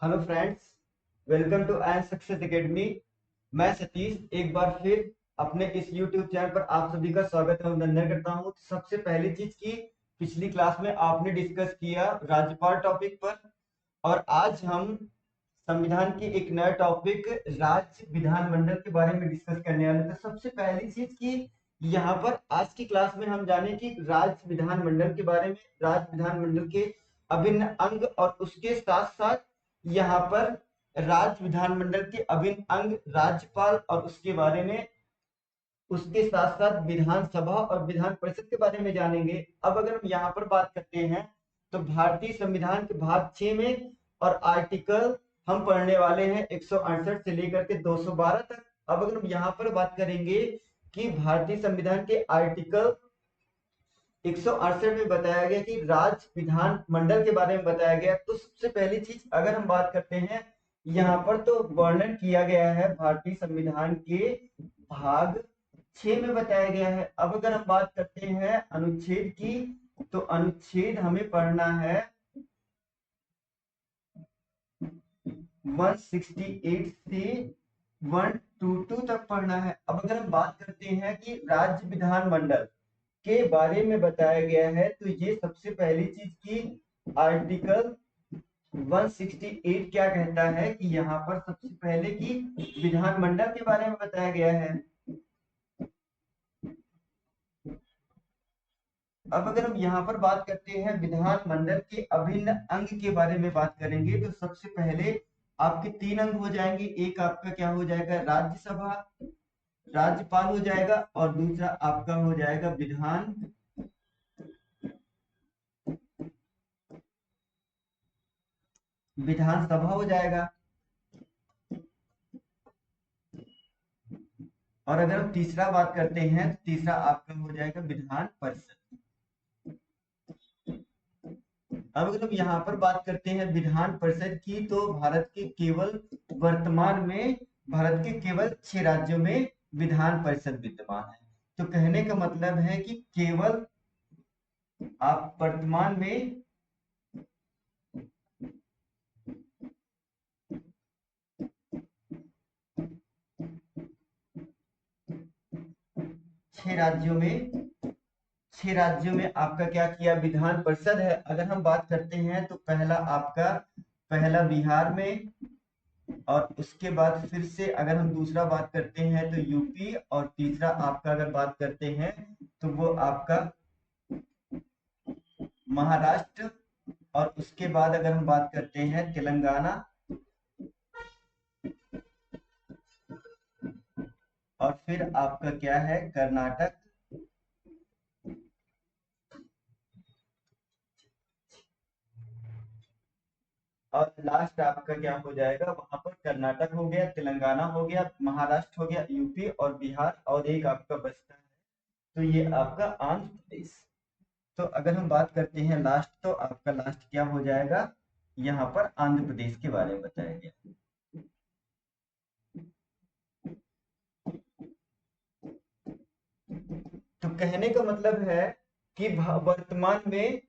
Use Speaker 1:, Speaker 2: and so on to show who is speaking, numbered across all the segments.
Speaker 1: Hello friends, welcome to I success academy. मैं सतीश एक बार फिर अपने इस यूट्यूब चैनल पर आप सभी का स्वागत एवं अभिनंदन करता हूं। सबसे पहली चीज की पिछली क्लास में आपने डिस्कस किया राज्यपाल टॉपिक पर, और आज हम संविधान की एक नया टॉपिक राज्य विधानमंडल के बारे में डिस्कस करने वाले हैं। तो सबसे पहली चीज की यहाँ पर आज की क्लास में हम जाने कि राज्य विधानमंडल के बारे में, राज्य विधानमंडल के अभिन्न अंग और उसके साथ साथ यहाँ पर राज्य विधानमंडल के अभिन्न अंग राज्यपाल और उसके बारे में, उसके साथ साथ विधानसभा और विधान परिषद के बारे में जानेंगे। अब अगर हम यहाँ पर बात करते हैं तो भारतीय संविधान के भाग 6 में और आर्टिकल हम पढ़ने वाले हैं 168 से लेकर के 212 तक। अब अगर हम यहाँ पर बात करेंगे कि भारतीय संविधान के आर्टिकल 168 में बताया गया कि राज्य विधान मंडल के बारे में बताया गया। तो सबसे पहली चीज अगर हम बात करते हैं, यहाँ पर तो वर्णन किया गया है भारतीय संविधान के भाग 6 में बताया गया है। अब अगर हम बात करते हैं अनुच्छेद की, तो अनुच्छेद हमें पढ़ना है 168 से 122 तक पढ़ना है। अब अगर हम बात करते हैं कि राज्य विधानमंडल के बारे में बताया गया है, तो ये सबसे पहली चीज की आर्टिकल 168 क्या कहता है कि यहाँ पर सबसे पहले की विधानमंडल के बारे में बताया गया है। अब अगर हम यहाँ पर बात करते हैं विधानमंडल के अभिन्न अंग के बारे में बात करेंगे, तो सबसे पहले आपके 3 अंग हो जाएंगे। एक आपका क्या हो जाएगा, राज्यसभा, राज्यपाल हो जाएगा, और दूसरा आपका हो जाएगा विधानसभा हो जाएगा। और अगर हम तीसरा बात करते हैं तो तीसरा आपका हो जाएगा विधान परिषद। अब अगर हम यहाँ पर बात करते हैं विधान परिषद की, तो भारत के केवल वर्तमान में भारत के केवल 6 राज्यों में विधान परिषद विद्यमान है। तो कहने का मतलब है कि केवल आप वर्तमान में 6 राज्यों में 6 राज्यों में आपका क्या किया, विधान परिषद है। अगर हम बात करते हैं तो पहला बिहार में, और उसके बाद फिर से अगर हम दूसरा बात करते हैं तो यूपी, और तीसरा आपका अगर बात करते हैं तो वो आपका महाराष्ट्र, और उसके बाद अगर हम बात करते हैं तेलंगाना, और फिर आपका क्या है कर्नाटक, और लास्ट आपका क्या हो जाएगा, वहां पर कर्नाटक हो गया, तेलंगाना हो गया, महाराष्ट्र हो गया, यूपी और बिहार, और एक आपका बचता है तो ये आपका आंध्र प्रदेश। तो अगर हम बात करते हैं लास्ट, तो आपका लास्ट क्या हो जाएगा, यहाँ पर आंध्र प्रदेश के बारे में बताया गया। तो कहने का मतलब है कि वर्तमान में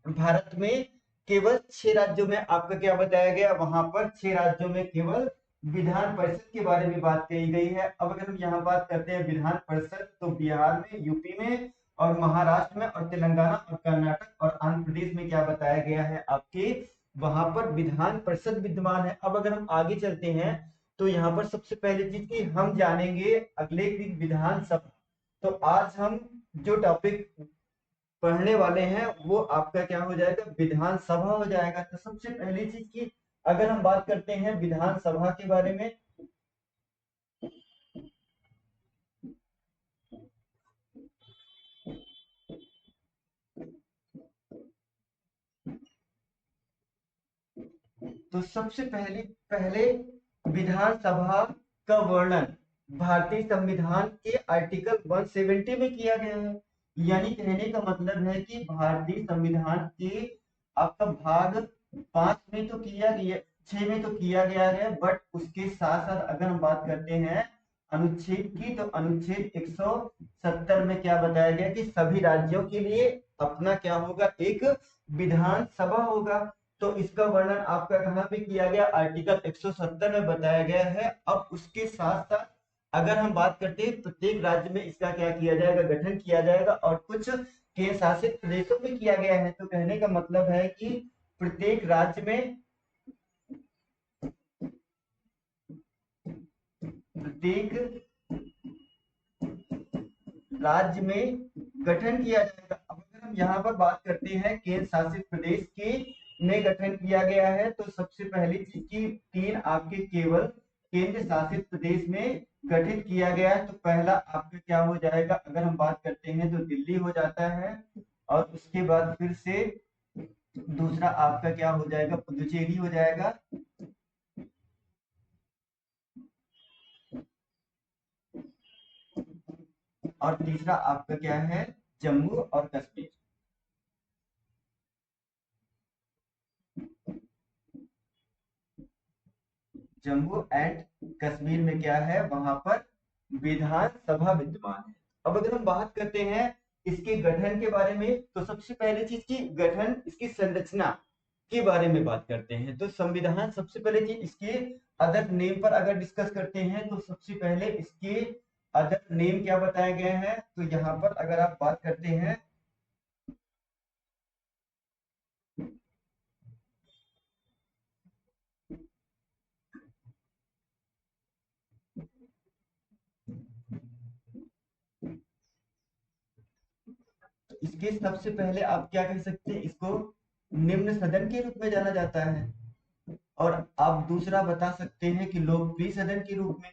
Speaker 1: भारत में केवल 6 राज्यों में आपका क्या बताया गया, वहां पर 6 राज्यों में केवल विधान परिषद के बारे में बात कही गई है। अब अगर हम यहाँ बात करते हैं विधान परिषद, तो बिहार में, यूपी में, और महाराष्ट्र में, और तेलंगाना और कर्नाटक और आंध्र प्रदेश में क्या बताया गया है आपके, वहां पर विधान परिषद विद्यमान है। अब अगर हम आगे चलते हैं तो यहाँ पर सबसे पहली चीज की हम जानेंगे अगले की विधानसभा। तो आज हम जो टॉपिक पढ़ने वाले हैं वो आपका क्या हो जाएगा, विधानसभा हो जाएगा। तो सबसे पहली चीज की अगर हम बात करते हैं विधानसभा के बारे में, तो सबसे पहले विधानसभा का वर्णन भारतीय संविधान के आर्टिकल 170 में किया गया है। यानी कहने का मतलब है कि भारतीय संविधान के आपका भाग 5 में तो किया गया, 6 में तो किया गया है, बट उसके साथ साथ अगर हम बात करते हैं अनुच्छेद की, तो अनुच्छेद 170 में क्या बताया गया कि सभी राज्यों के लिए अपना क्या होगा, एक विधानसभा होगा। तो इसका वर्णन आपका कहाँ पे किया गया, आर्टिकल 170 में बताया गया है। अब उसके साथ साथ अगर हम बात करते हैं प्रत्येक राज्य में इसका क्या किया जाएगा, गठन किया जाएगा, और कुछ केंद्र शासित प्रदेशों में किया गया है। तो कहने का मतलब है कि प्रत्येक राज्य में गठन किया जाएगा। अब अगर हम यहाँ पर बात करते हैं केंद्र शासित प्रदेश के में गठन किया गया है, तो सबसे पहली चीज की 3 आपके केवल केंद्र शासित प्रदेश में गठित किया गया है। तो पहला आपका क्या हो जाएगा, अगर हम बात करते हैं तो दिल्ली हो जाता है, और उसके बाद फिर से दूसरा आपका क्या हो जाएगा, पुदुचेरी हो जाएगा, और तीसरा आपका क्या है, जम्मू और कश्मीर। जम्मू एंड कश्मीर में क्या है, वहां पर विधानसभा विद्यमान है। अब अगर हम बात करते हैं इसके गठन के बारे में, तो सबसे पहले चीज की गठन, इसकी संरचना के बारे में बात करते हैं। तो संविधान सबसे पहले चीज, इसके अदर नेम पर अगर डिस्कस करते हैं तो सबसे पहले इसके अदर नेम क्या बताए गए हैं। तो यहाँ पर अगर आप बात करते हैं, इसके सबसे पहले आप क्या कह सकते हैं, इसको निम्न सदन के रूप में जाना जाता है, और आप दूसरा बता सकते हैं कि लोकप्रिय सदन के रूप में।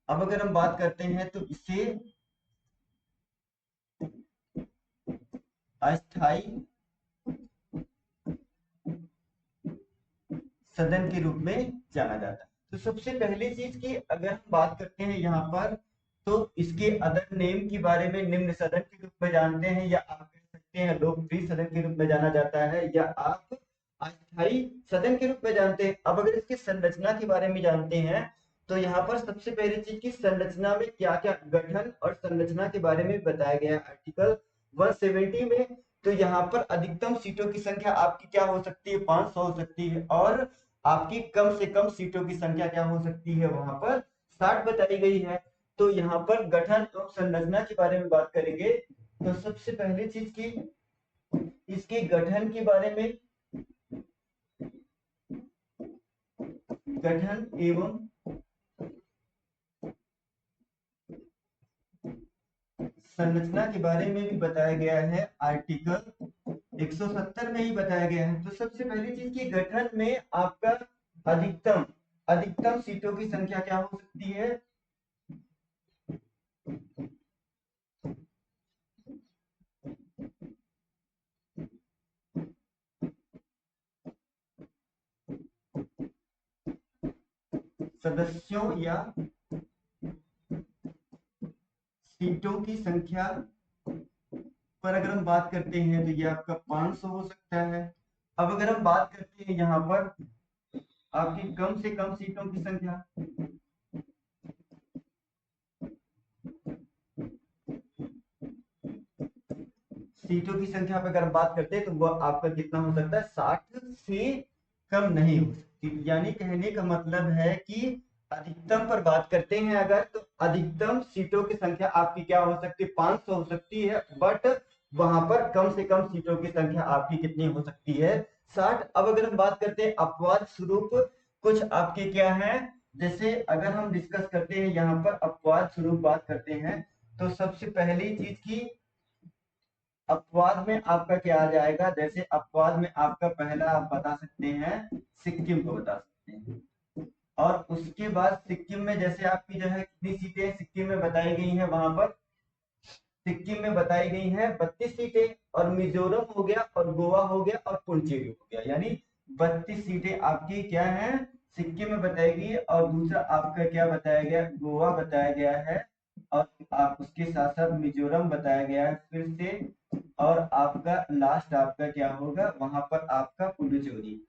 Speaker 1: अब अगर हम बात करते हैं तो इसे अस्थाई सदन के रूप में जाना जाता है। तो सबसे पहली चीज की अगर हम बात करते हैं यहाँ पर, तो इसके अदर नेम के बारे में निम्न सदन के रूप में जानते हैं, या आप कह सकते हैं लोकप्रिय सदन के रूप में जाना जाता है, या आप अस्थाई सदन के रूप में जानते हैं। अब अगर इसकी संरचना के बारे में जानते हैं, तो यहाँ पर सबसे पहली चीज की संरचना में क्या क्या गठन और संरचना के बारे में बताया गया है आर्टिकल 170 में। तो यहाँ पर अधिकतम सीटों की संख्या आपकी क्या हो सकती है, 500 हो सकती है, और आपकी कम से कम सीटों की संख्या क्या हो सकती है, वहां पर 60 बताई गई है। तो यहाँ पर गठन और संरचना के बारे में बात करेंगे, तो सबसे पहली चीज की इसके गठन के बारे में, गठन एवं संरचना के बारे में भी बताया गया है, आर्टिकल 170 में ही बताया गया है। तो सबसे पहली चीज की गठन में आपका अधिकतम अधिकतम सीटों की संख्या क्या हो सकती है, सदस्यों या सीटों की संख्या पर अगर हम बात करते हैं, तो ये आपका 500 हो सकता है। अब अगर हम बात करते हैं यहाँ पर आपकी कम से कम सीटों की संख्या, सीटों की संख्या पर अगर हम बात करते हैं, तो वह आपका कितना हो सकता है, 60 से कम नहीं हो सकती। यानी कहने का मतलब है कि अधिकतम पर बात करते हैं अगर, तो अधिकतम सीटों की संख्या आपकी क्या हो सकती है, 500 हो सकती है, बट वहां पर कम से कम सीटों की संख्या आपकी कितनी हो सकती है, 60। अब अगर हम बात करते हैं अपवाद स्वरूप, कुछ आपके क्या है, जैसे अगर हम डिस्कस करते हैं यहाँ पर अपवाद स्वरूप बात करते हैं, तो सबसे पहली चीज की अपवाद में आपका क्या आ जाएगा, जैसे अपवाद में आपका पहला आप बता सकते हैं, सिक्किम को बता सकते हैं। और उसके बाद सिक्किम में जैसे आपकी जो है कितनी सीटें सिक्किम में बताई गई हैं, वहां पर सिक्किम में बताई गई हैं 32 सीटें, और मिजोरम हो गया, और गोवा हो गया, और पुडुचेरी हो गया, यानी 32 सीटें आपकी क्या है, सिक्किम में बताई गई। और दूसरा आपका क्या बताया गया, गोवा बताया गया है, और आप उसके साथ साथ मिजोरम बताया गया है फिर से, और आपका लास्ट आपका क्या होगा, वहां पर आपका पुडुचेरी।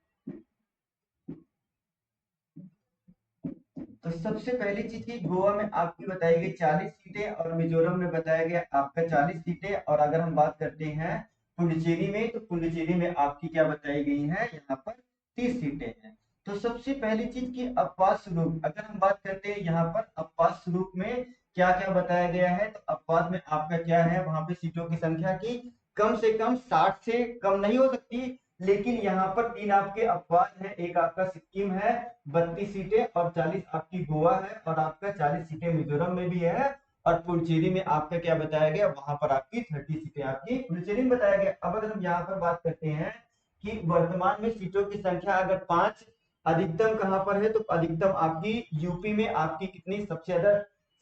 Speaker 1: तो सबसे पहली चीज की गोवा में आपकी बताई गई 40 सीटें और मिजोरम में बताया गया आपका 40 सीटें। और अगर हम बात करते हैं पुडुचेरी में, तो पुडुचेरी में आपकी क्या बताई गई है, यहाँ पर 30 सीटें हैं। तो सबसे पहली चीज की अपवाद स्वरूप अगर हम बात करते हैं यहाँ पर अपवाद स्वरूप में क्या क्या बताया गया है, तो अपवाद में आपका क्या है, वहां पे सीटों की संख्या की कम से कम 60 से कम नहीं हो सकती। लेकिन यहाँ पर 3 आपके अपवाद हैं, एक आपका सिक्किम है 32 सीटें और 40 आपकी गोवा है और आपका 40 सीटें मिजोरम में भी है। और पुडुचेरी में आपका क्या बताया गया, वहां पर आपकी 30 सीटें आपकी पुडुचेरी में बताया गया। अब अगर हम यहाँ पर बात करते हैं कि वर्तमान में सीटों की संख्या अगर 5, अधिकतम कहां पर है, तो अधिकतम आपकी यूपी में आपकी कितनी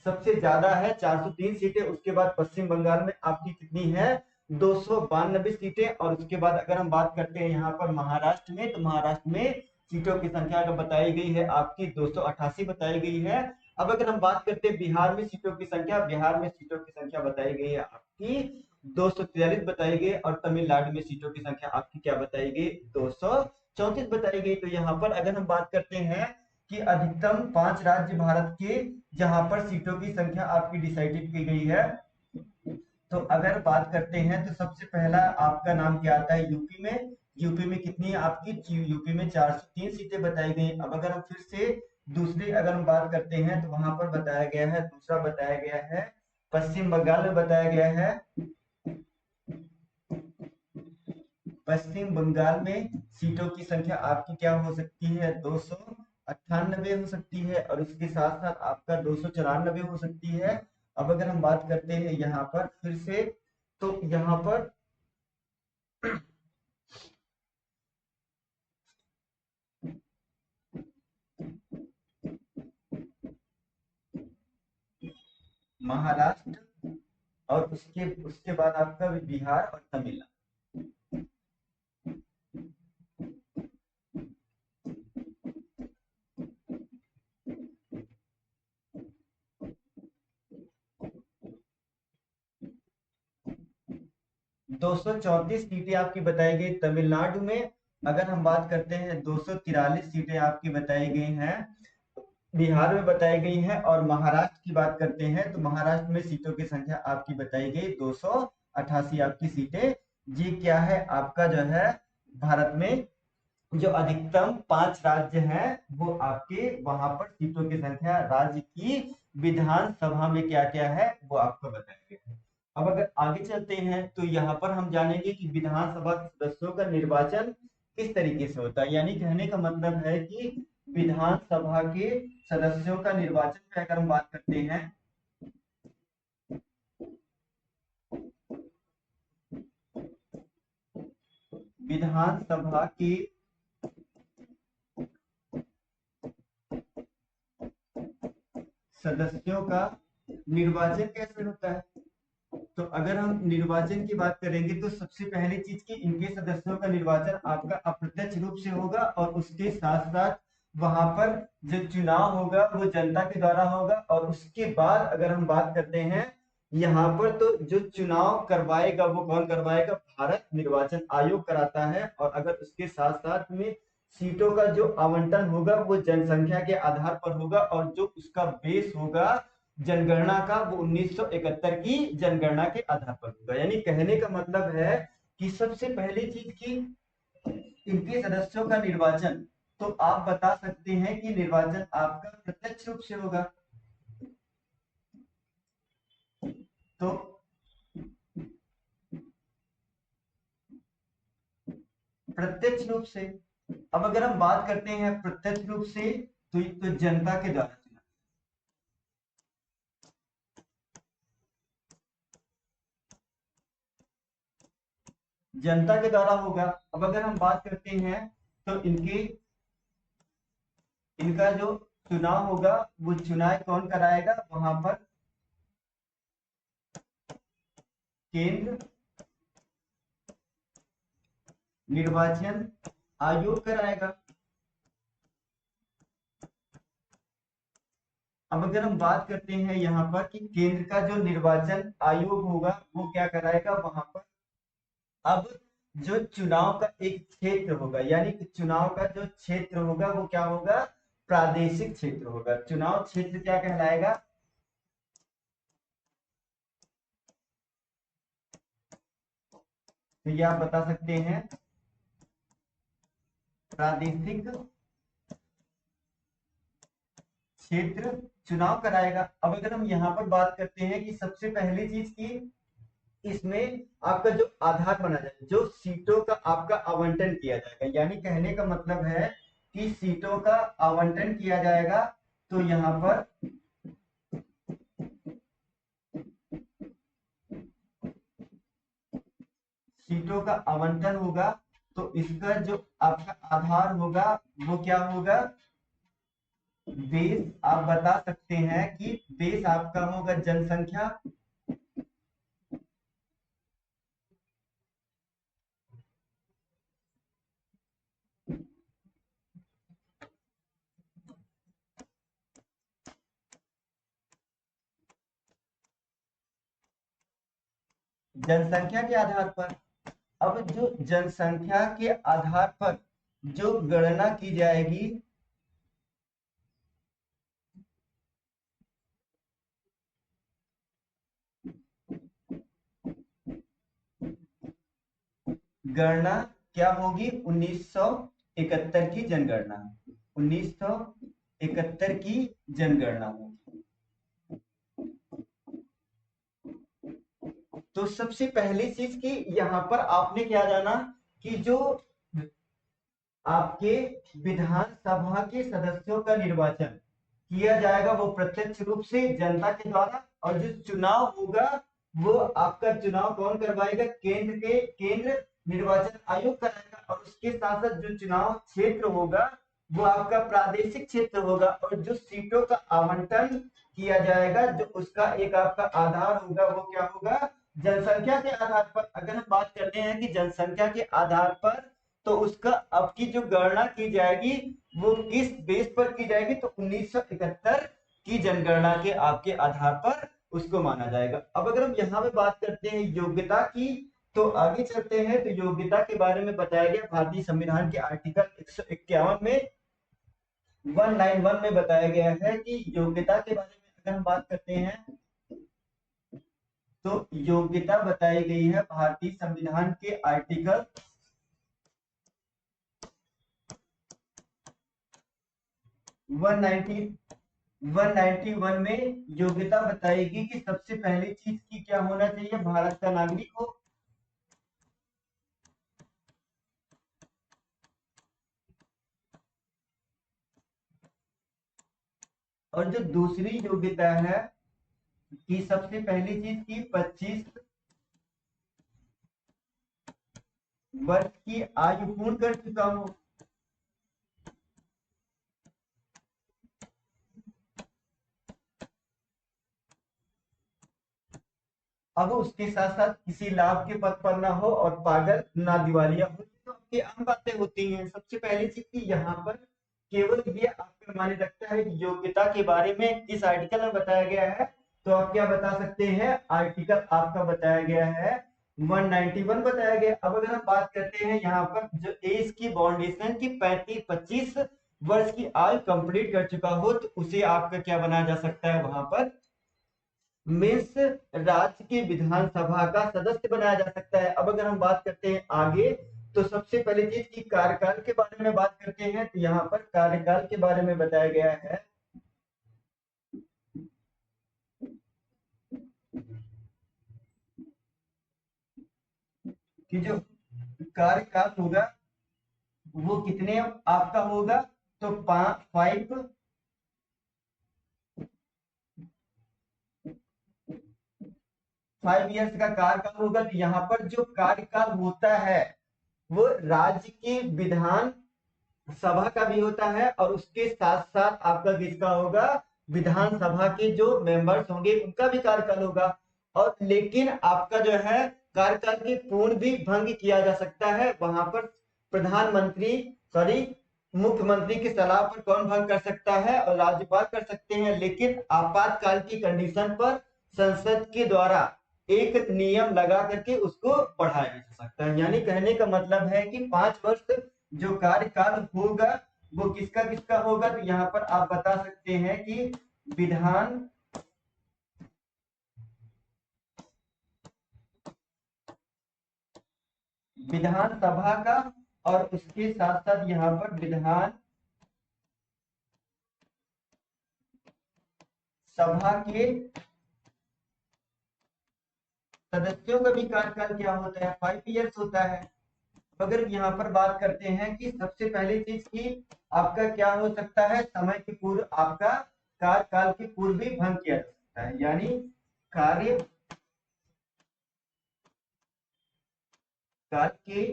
Speaker 1: सबसे ज्यादा है 403 सीटें। उसके बाद पश्चिम बंगाल में आपकी कितनी है 292 सीटें। और उसके बाद अगर हम बात करते हैं यहाँ पर महाराष्ट्र में, तो महाराष्ट्र में सीटों की संख्या अगर बताई गई है आपकी 288 बताई गई है। अब अगर हम बात करते हैं बिहार में सीटों की संख्या, बिहार में सीटों की संख्या बताई गई है आपकी 243 बताई गई। और तमिलनाडु में सीटों की संख्या आपकी क्या बताई गई 234 बताई गई। तो यहाँ पर अगर हम बात करते हैं कि अधिकतम 5 राज्य भारत के जहां पर सीटों की संख्या आपकी डिसाइडेड की गई है, तो अगर बात करते हैं तो सबसे पहला आपका नाम क्या आता है यूपी में। यूपी में कितनी आपकी यूपी में 403 सीटें बताई गई। अब अगर हम फिर से दूसरी अगर हम बात करते हैं तो वहां पर बताया गया है, दूसरा बताया गया है पश्चिम बंगाल में बताया गया है। पश्चिम बंगाल में सीटों की संख्या आपकी क्या हो सकती है 298 हो सकती है। और उसके साथ साथ आपका 294 हो सकती है। अब अगर हम बात करते हैं यहाँ पर फिर से, तो यहाँ पर महाराष्ट्र और उसके उसके बाद आपका बिहार और तमिलनाडु। 234 सीटें आपकी बताई गई तमिलनाडु में। अगर हम बात करते हैं 243 सीटें आपकी बताई गई हैं बिहार में बताई गई हैं। और महाराष्ट्र की बात करते हैं तो महाराष्ट्र में सीटों की संख्या आपकी बताई गई 288 आपकी सीटें। ये क्या है आपका जो है भारत में जो अधिकतम 5 राज्य हैं वो आपके वहां पर सीटों की संख्या राज्य की विधानसभा में क्या क्या है वो आपको बताया गया है। अब अगर आगे चलते हैं तो यहाँ पर हम जानेंगे कि विधानसभा के सदस्यों का निर्वाचन किस तरीके से होता है। यानी कहने का मतलब है कि विधानसभा के सदस्यों का निर्वाचन की अगर हम बात करते हैं, विधानसभा की सदस्यों का निर्वाचन कैसे होता है, तो अगर हम निर्वाचन की बात करेंगे तो सबसे पहली चीज की इनके सदस्यों का निर्वाचन आपका अप्रत्यक्ष रूप से होगा। और उसके साथ साथ वहां पर जो चुनाव होगा वो जनता के द्वारा होगा। और उसके बाद अगर हम बात करते हैं यहाँ पर, तो जो चुनाव करवाएगा वो कौन करवाएगा, भारत निर्वाचन आयोग कराता है। और अगर उसके साथ साथ में सीटों का जो आवंटन होगा वो जनसंख्या के आधार पर होगा। और जो उसका बेस होगा जनगणना का वो 1971 की जनगणना के आधार पर होगा। यानी कहने का मतलब है कि सबसे पहली चीज की इनके सदस्यों का निर्वाचन, तो आप बता सकते हैं कि निर्वाचन आपका प्रत्यक्ष रूप से होगा। तो प्रत्यक्ष रूप से, अब अगर हम बात करते हैं प्रत्यक्ष रूप से, तो जनता के द्वारा चुना, जनता के द्वारा होगा। अब अगर हम बात करते हैं तो इनका जो चुनाव होगा वो चुनाव कौन कराएगा, वहां पर केंद्र निर्वाचन आयोग कराएगा। अब अगर हम बात करते हैं यहाँ पर कि केंद्र का जो निर्वाचन आयोग होगा वो क्या कराएगा, वहां पर अब जो चुनाव का एक क्षेत्र होगा, यानी कि चुनाव का जो क्षेत्र होगा वो क्या होगा, प्रादेशिक क्षेत्र होगा। चुनाव क्षेत्र क्या कहलाएगा? तो ये आप बता सकते हैं प्रादेशिक क्षेत्र चुनाव कराएगा। अब अगर हम यहाँ पर बात करते हैं कि सबसे पहली चीज की इसमें आपका जो आधार बना जाए, जो सीटों का आपका आवंटन किया जाएगा, यानी कहने का मतलब है कि सीटों का आवंटन किया जाएगा। तो यहाँ पर सीटों का आवंटन होगा, तो इसका जो आपका आधार होगा वो क्या होगा? बेस। आप बता सकते हैं कि बेस आपका होगा जनसंख्या। जनसंख्या के आधार पर, अब जो जनसंख्या के आधार पर जो गणना की जाएगी, गणना क्या होगी? 1971 की जनगणना, 1971 की जनगणना होगी। तो सबसे पहली चीज की यहाँ पर आपने क्या जाना कि जो आपके विधानसभा के सदस्यों का निर्वाचन किया जाएगा वो प्रत्यक्ष रूप से जनता के द्वारा, और जो चुनाव होगा वो आपका चुनाव कौन करवाएगा? केंद्र निर्वाचन आयोग कराएगा। और उसके साथ साथ जो चुनाव क्षेत्र होगा वो आपका प्रादेशिक क्षेत्र होगा, और जो सीटों का आवंटन किया जाएगा जो उसका एक आपका आधार होगा वो क्या होगा? जनसंख्या के आधार पर। अगर हम बात करते हैं कि जनसंख्या के आधार पर, तो उसका अब की जो गणना की जाएगी वो किस बेस पर की जाएगी? तो 1971 की जनगणना के आपके आधार पर उसको माना जाएगा। अब अगर हम यहाँ पे बात करते हैं योग्यता की, तो आगे चलते हैं। तो योग्यता के बारे में बताया गया भारतीय संविधान के आर्टिकल 151 में, 191 में बताया गया है कि योग्यता के बारे में अगर हम बात करते हैं तो योग्यता बताई गई है भारतीय संविधान के आर्टिकल 191 में योग्यता बताएगी कि सबसे पहली चीज की क्या होना चाहिए? भारत का नागरिक हो। और जो दूसरी योग्यता है कि सबसे पहली चीज की 25 वर्ष की आयु पूर्ण कर चुका हो। अब उसके साथ साथ किसी लाभ के पद पर ना हो और पागल ना दिवालिया हो। तो आपकी आम बातें होती हैं। सबसे पहली चीज की यहाँ पर केवल ये आपका मान्य रखता है कि योग्यता के बारे में किस आर्टिकल में बताया गया है। तो आप क्या बता सकते हैं? आर्टिकल आपका बताया गया है 191 बताया गया। अब अगर हम बात करते हैं यहाँ पर जो एज की बाउंडेशन की 25 वर्ष की आयु कंप्लीट कर चुका हो, तो उसे आपका क्या बनाया जा सकता है? वहां पर मीन्स राज्य की विधानसभा का सदस्य बनाया जा सकता है। अब अगर हम बात करते हैं आगे, तो सबसे पहली चीज की कार्यकाल के बारे में बात करते हैं। तो यहाँ पर कार्यकाल के बारे में बताया गया है कि जो कार्यकाल होगा वो कितने आपका होगा? तो 5 ईयर्स का कार्यकाल होगा। तो यहाँ पर जो कार्यकाल होता है वो राज्य की विधान सभा का भी होता है, और उसके साथ साथ आपका किसका होगा? विधानसभा के जो मेंबर्स होंगे उनका भी कार्यकाल होगा। और लेकिन आपका जो है कार्यकाल के पूर्ण भी भंग किया जा सकता है। वहां पर प्रधानमंत्री, सॉरी, मुख्यमंत्री की सलाह पर कौन भंग कर सकता है? और राज्यपाल कर सकते हैं। लेकिन आपातकाल की कंडीशन पर संसद के द्वारा एक नियम लगा करके उसको बढ़ाया जा सकता है। यानी कहने का मतलब है कि 5 वर्ष जो कार्यकाल होगा वो किसका किसका होगा, तो यहाँ पर आप बता सकते हैं कि विधान विधानसभा का, और उसके साथ साथ यहाँ पर विधान सभा के सदस्यों का भी कार्यकाल क्या होता है, 5 इयर्स होता है। अगर यहाँ पर बात करते हैं कि सबसे पहली चीज की आपका क्या हो सकता है, समय के पूर्व आपका कार्यकाल के पूर्व भी भंग किया जा सकता है, यानी कार्य काल के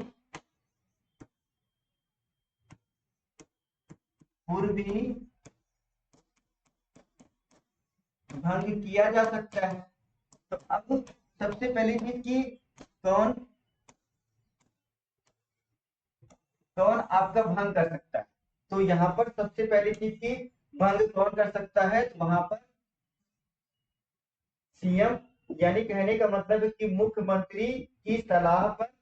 Speaker 1: पूर्व भी भंग किया जा सकता है। तो अब सबसे पहली चीज की कौन कौन आपका भंग कर सकता है, तो यहाँ पर सबसे पहली चीज की भंग कौन कर सकता है, तो वहां पर सीएम, यानी कहने का मतलब है कि मुख्यमंत्री की सलाह पर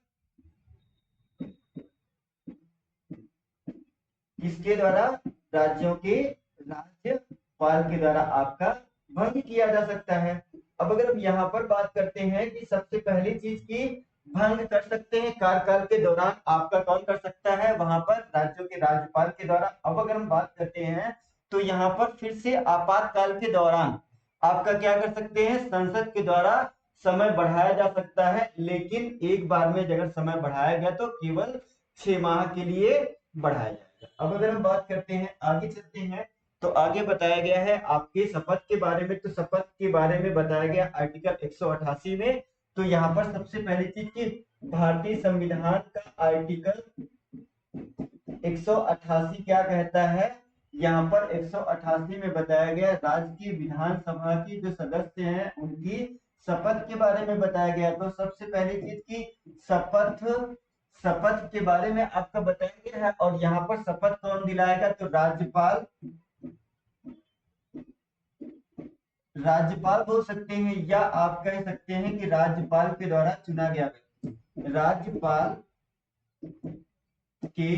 Speaker 1: किसके द्वारा, राज्यों के राज्यपाल के द्वारा आपका भंग किया जा सकता है। अब अगर हम यहाँ पर बात करते हैं कि सबसे पहली चीज की भंग कर सकते हैं कार्यकाल के दौरान, आपका कौन कर सकता है, वहां पर राज्यों के राज्यपाल के द्वारा। अब अगर हम बात करते हैं तो यहाँ पर फिर से आपातकाल के दौरान आपका क्या कर सकते हैं, संसद के द्वारा समय बढ़ाया जा सकता है, लेकिन एक बार में अगर समय बढ़ाया गया तो केवल 6 माह के लिए बढ़ाया जाएगा। अब अगर हम बात करते हैं आगे चलते हैं, तो आगे बताया गया है आपके शपथ के बारे में, तो शपथ के बारे में बताया गया आर्टिकल 188 में। तो यहाँ पर सबसे पहली चीज की भारतीय संविधान का आर्टिकल 188 क्या कहता है, यहाँ पर 188 में बताया गया राज्य की विधानसभा की जो सदस्य हैं उनकी शपथ के बारे में बताया गया। तो सबसे पहली चीज की शपथ शपथ के बारे में आपका बताया गया है, और यहाँ पर शपथ कौन दिलाएगा, तो राज्यपाल राज्यपाल बोल सकते हैं, या आप कह सकते हैं कि राज्यपाल के द्वारा चुना गया व्यक्ति, राज्यपाल के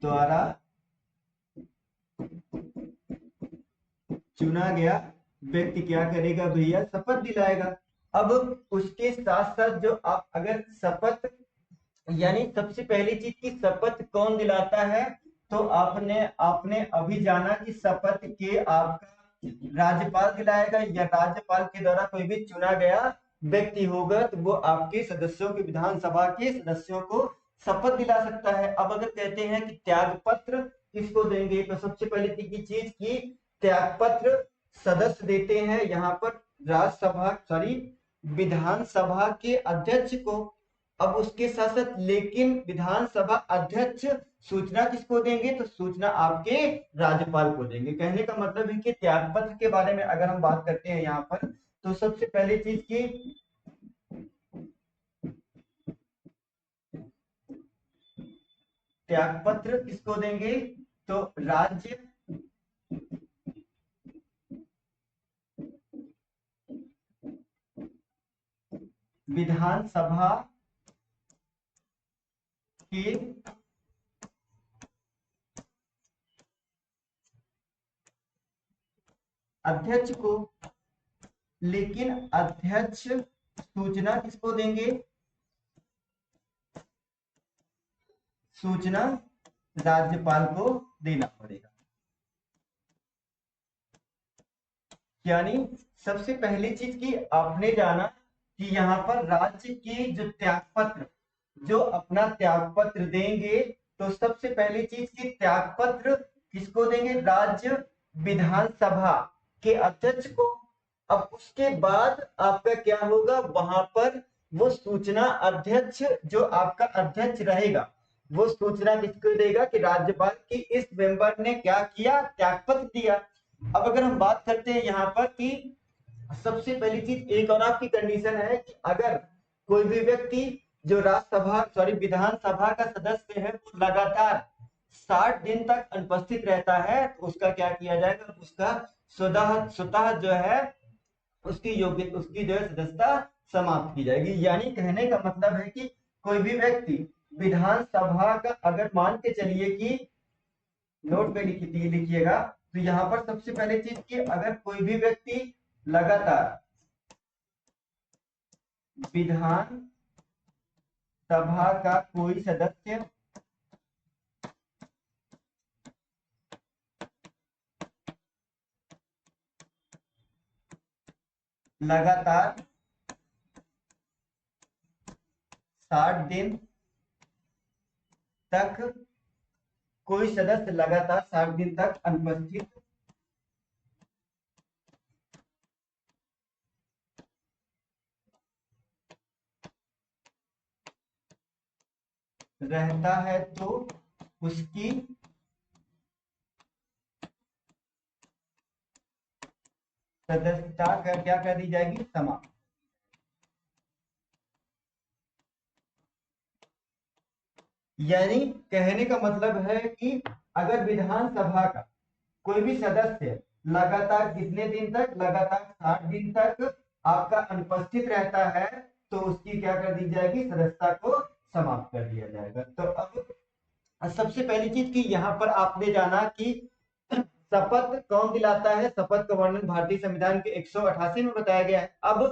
Speaker 1: द्वारा चुना गया व्यक्ति क्या करेगा भैया, शपथ दिलाएगा। अब उसके साथ साथ जो आप अगर शपथ, यानी सबसे पहली चीज की शपथ कौन दिलाता है, तो आपने आपने अभी जाना कि शपथ के आपका राज्यपाल दिलाएगा, या राज्यपाल के द्वारा कोई भी चुना गया व्यक्ति होगा तो वो आपके सदस्यों के विधानसभा के सदस्यों को शपथ दिला सकता है। अब अगर कहते हैं कि त्याग पत्र किसको देंगे, तो सबसे पहले चीज की त्याग पत्र सदस्य देते हैं यहाँ पर राज्यसभा सॉरी विधानसभा के अध्यक्ष को। अब उसके साथ साथ लेकिन विधानसभा अध्यक्ष सूचना किसको देंगे, तो सूचना आपके राज्यपाल को देंगे। कहने का मतलब है कि त्यागपत्र के बारे में अगर हम बात करते हैं यहाँ पर, तो सबसे पहली चीज की त्यागपत्र किसको देंगे, तो राज्य विधानसभा के अध्यक्ष को। लेकिन अध्यक्ष सूचना किसको देंगे, सूचना राज्यपाल को देना पड़ेगा। यानी सबसे पहली चीज की आपने जाना कि यहाँ पर राज्य की जो त्यागपत्र जो अपना त्यागपत्र देंगे, तो सबसे पहली चीज की त्यागपत्र किसको देंगे, राज्य विधानसभा के अध्यक्ष को। अब उसके बाद आपका क्या होगा, वहां पर वो सूचना अध्यक्ष जो आपका अध्यक्ष रहेगा वो सूचना किसको देगा कि राज्यपाल की इस मेंबर ने क्या किया, त्यागपत्र दिया। अब अगर हम बात करते हैं यहाँ पर कि सबसे पहली चीज एक और आपकी कंडीशन है कि अगर कोई भी व्यक्ति जो राज्यसभा सॉरी विधानसभा का सदस्य है वो लगातार 60 दिन तक अनुपस्थित रहता है, तो उसका क्या किया जाएगा, उसका स्वतः स्वतः जो है उसकी जो है सदस्यता समाप्त की जाएगी। यानी कहने का मतलब है कि कोई भी व्यक्ति विधानसभा का अगर मान के चलिए कि नोट पे लिखिएगा, तो यहाँ पर सबसे पहले चीज कि अगर कोई भी व्यक्ति लगातार विधान सभा का कोई सदस्य लगातार 60 दिन तक, कोई सदस्य लगातार 60 दिन तक अनुपस्थित रहता है तो उसकी सदस्यता क्या कर दी जाएगी, समाप्त। यानी कहने का मतलब है कि अगर विधानसभा का कोई भी सदस्य लगातार कितने दिन तक, लगातार 60 दिन तक आपका अनुपस्थित रहता है, तो उसकी क्या कर दी जाएगी, सदस्यता को समाप्त कर दिया जाएगा। तो अब सबसे पहली चीज कि यहाँ पर आपने जाना कि शपथ कौन दिलाता है। शपथ का वर्णन भारतीय संविधान के 188 में बताया गया है। अब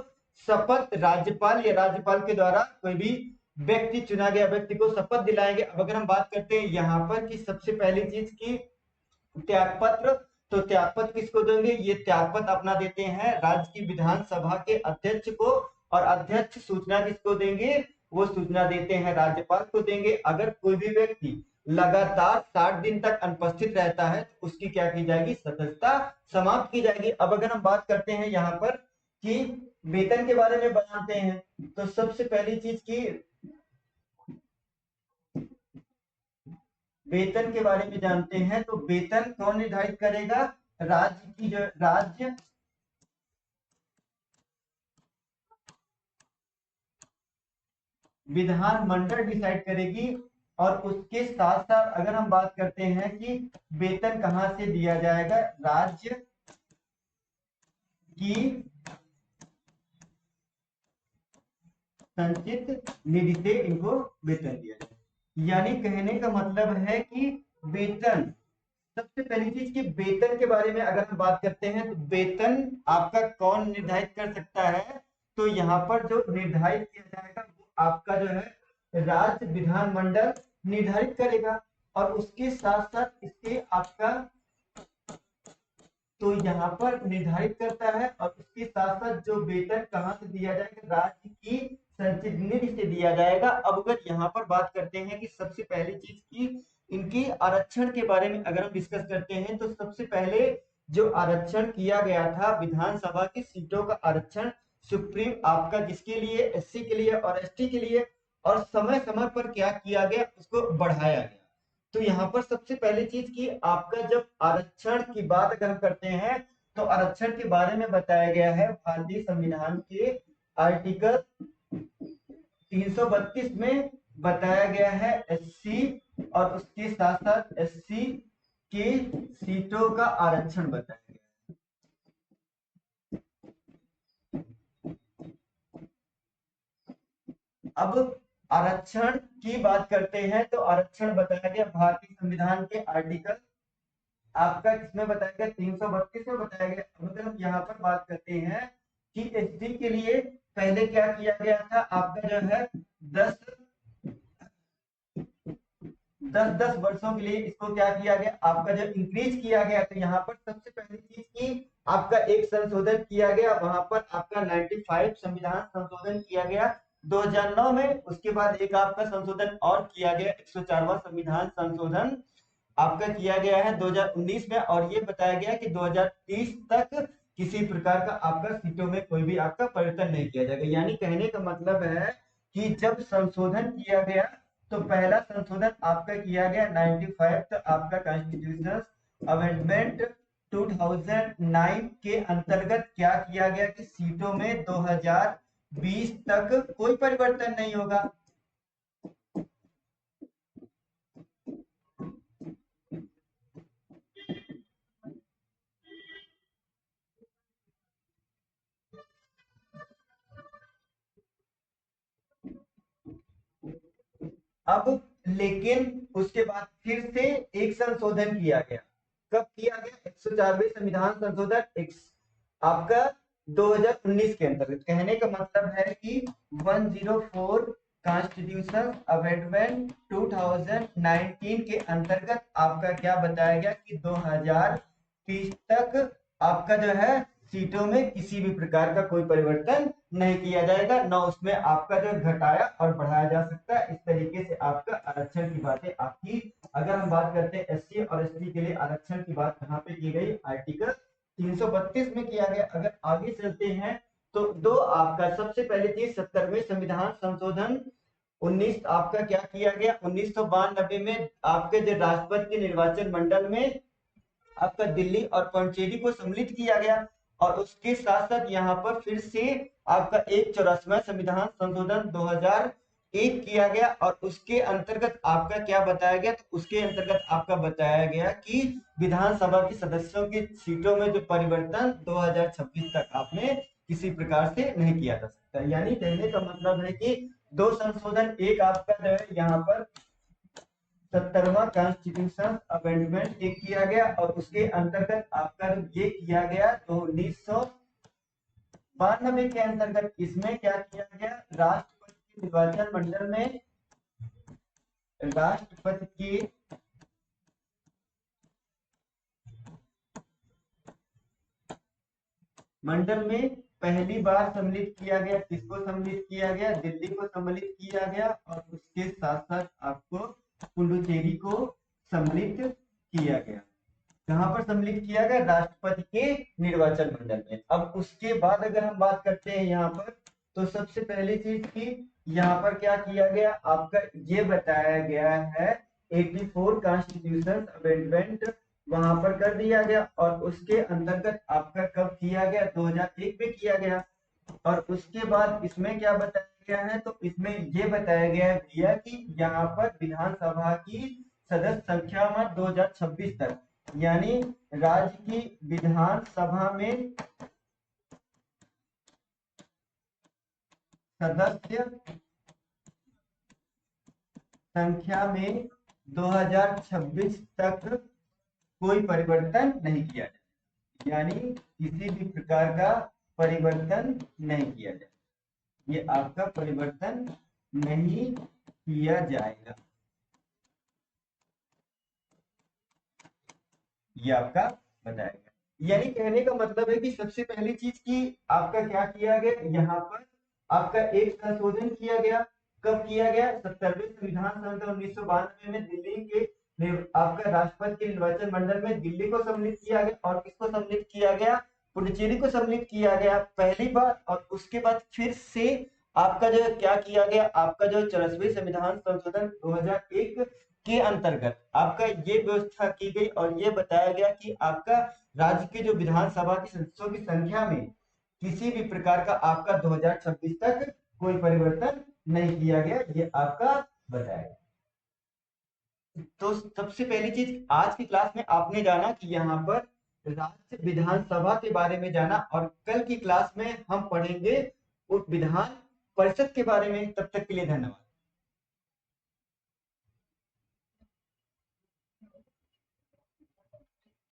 Speaker 1: शपथ राज्यपाल या राज्यपाल के द्वारा कोई भी व्यक्ति, चुना गया व्यक्ति को शपथ दिलाएंगे। अब अगर हम बात करते हैं यहाँ पर कि सबसे पहली चीज की त्यागपत्र, तो त्यागपत्र किसको देंगे, ये त्यागपत्र अपना देते हैं राज्य की विधानसभा के अध्यक्ष को, और अध्यक्ष सूचना किसको देंगे, वो सूचना देते हैं राज्यपाल को देंगे। अगर कोई भी व्यक्ति लगातार 60 दिन तक अनुपस्थित रहता है तो उसकी क्या की जाएगी, सदस्यता समाप्त की जाएगी। अब अगर हम बात करते हैं यहाँ पर कि वेतन के बारे में बताते हैं, तो सबसे पहली चीज की वेतन के बारे में जानते हैं। तो वेतन कौन निर्धारित करेगा, राज्य की जो राज्य विधानमंडल डिसाइड करेगी। और उसके साथ साथ अगर हम बात करते हैं कि वेतन कहां से दिया जाएगा, राज्य की संचित निधि से इनको वेतन दिया जाए। यानी कहने का मतलब है कि वेतन, सबसे पहली चीज कि वेतन के बारे में अगर हम बात करते हैं तो वेतन आपका कौन निर्धारित कर सकता है, तो यहाँ पर जो निर्धारित किया जाएगा वो आपका जो है राज्य विधानमंडल निर्धारित करेगा। और उसके साथ साथ इसके आपका, तो यहाँ पर निर्धारित करता है, और उसके साथ साथ जो वेतन कहाँ से दिया जाएगा, राज्य की संचित निधि से दिया जाएगा। अब अगर यहाँ पर बात करते हैं कि सबसे पहली चीज की इनकी आरक्षण के बारे में अगर हम डिस्कस करते हैं, तो सबसे पहले जो आरक्षण किया गया था विधानसभा की सीटों का आरक्षण सुप्रीम आपका किसके लिए, एससी के लिए और एसटी के लिए, और समय समय पर क्या किया गया, उसको बढ़ाया गया। तो यहाँ पर सबसे पहली चीज की आपका जब आरक्षण की बात अगर हम करते हैं, तो आरक्षण के बारे में बताया गया है भारतीय संविधान के आर्टिकल 332 में बताया गया है एससी, और उसके साथ साथ एससी के सीटों का आरक्षण बताया गया। अब आरक्षण की बात करते हैं, तो आरक्षण बताया गया भारतीय संविधान के आर्टिकल आपका किसमें बताया गया, 332 में बताया गया। अब अगर हम यहाँ पर बात करते हैं कि एसटी के लिए पहले क्या किया गया था, आपका जो है 10 10 वर्षों के लिए इसको क्या किया गया, आपका जो इंक्रीज किया गया। तो यहाँ पर सबसे पहली चीज की आपका एक संशोधन किया गया, वहां पर आपका 95 संविधान संशोधन किया गया 2009 में। उसके बाद एक आपका संशोधन और किया गया, 104वां संविधान संशोधन आपका किया गया है 2019 में, और ये बताया गया कि 2030 तक किसी प्रकार का आपका सीटों में कोई भी आपका परिवर्तन नहीं किया जाएगा। यानी कहने का मतलब है कि जब संशोधन किया गया, तो पहला संशोधन आपका किया गया 95, तो आपका कॉन्स्टिट्यूशनल अमेंडमेंट 2009 के अंतर्गत क्या किया गया कि सीटों में 2020 तक कोई परिवर्तन नहीं होगा। अब लेकिन उसके बाद फिर से एक संशोधन किया गया। कब किया गया? 104वें संविधान संशोधन आपका 2019 के अंतर्गत। कहने का मतलब है कि 104 कॉन्स्टिट्यूशन अमेंडमेंट 2019 के अंतर्गत आपका क्या बताया गया कि 2030 तक आपका जो है सीटों में किसी भी प्रकार का कोई परिवर्तन नहीं किया जाएगा, न उसमें आपका जो घटाया और बढ़ाया जा सकता है। इस तरीके से आपका आरक्षण की बातें आपकी, अगर हम बात करते हैं एससी और एसटी के लिए आरक्षण की बात कहाँ पे की गई? आर्टिकल 332 में किया गया। अगर आगे चलते हैं तो दो आपका सबसे पहले चीज 70वें संविधान संशोधन 19 आपका क्या किया गया? 1992 में आपके जो राष्ट्रपति के निर्वाचन मंडल में आपका दिल्ली और पौंडीचेरी को सम्मिलित किया गया। और उसके साथ साथ यहाँ पर फिर से आपका 184वां संविधान संशोधन 2001 किया गया। और उसके अंतर्गत आपका क्या बताया गया? तो उसके अंतर्गत आपका बताया गया कि विधानसभा के सदस्यों की सीटों में जो परिवर्तन 2026 तक आपने किसी प्रकार से नहीं किया जा सकता। यानी कहने का मतलब है कि दो संशोधन, एक आपका जो है यहाँ पर 70वां कॉन्स्टिट्यूशन अमेंडमेंट एक किया गया और उसके अंतर्गत आपका ये किया गया तो 1992 के अंतर्गत इसमें क्या किया गया? राष्ट्रपति के निर्वाचन मंडल में राष्ट्रपति की मंडल में पहली बार सम्मिलित किया गया। किसको सम्मिलित किया गया? दिल्ली को सम्मिलित किया गया। और उसके साथ साथ आपको पुडुचेरी को सम्मिलित किया गया। कहां पर सम्मिलित किया गया? राष्ट्रपति के निर्वाचन मंडल में। अब उसके बाद अगर हम बात करते हैं यहाँ पर, तो सबसे पहली चीज की यहाँ पर क्या किया गया? आपका ये बताया गया है 84 कॉन्स्टिट्यूशन अमेंडमेंट वहां पर कर दिया गया। और उसके अंतर्गत आपका कब किया गया? 2001 में किया गया। और उसके बाद इसमें क्या बताया गया है? तो इसमें ये बताया गया है भैया कि यहाँ पर विधानसभा की सदस्य संख्या में 2026 तक, यानी राज्य की विधानसभा में सदस्य संख्या में 2026 तक कोई परिवर्तन नहीं किया जाए, यानी किसी भी प्रकार का परिवर्तन नहीं किया जाए। ये आपका परिवर्तन नहीं किया जाएगा, ये आपका बताएगा। यानी कहने का मतलब है कि सबसे पहली चीज की आपका क्या किया गया? यहाँ पर आपका एक संशोधन किया गया। कब किया गया? 70वें संविधान संशोधन 1992 में दिल्ली के आपका राष्ट्रपति के निर्वाचन मंडल में दिल्ली को सम्मिलित किया गया। और किसको सम्मिलित किया गया? पुडुचेरी को सम्मिलित किया गया पहली बार। और उसके बाद फिर से आपका जो क्या किया गया? आपका जो 84वें संविधान संशोधन 2001 के अंतर्गत आपका ये व्यवस्था की गई और ये बताया गया कि आपका राज्य के जो विधानसभा की सदस्यों की संख्या में किसी भी प्रकार का आपका 2026 तक कोई परिवर्तन नहीं किया गया, ये आपका बताया गया। तो सबसे पहली चीज आज की क्लास में आपने जाना कि यहाँ पर राज्य विधानसभा के बारे में जाना। और कल की क्लास में हम पढ़ेंगे विधान परिषद के बारे में। तब तक के लिए धन्यवाद।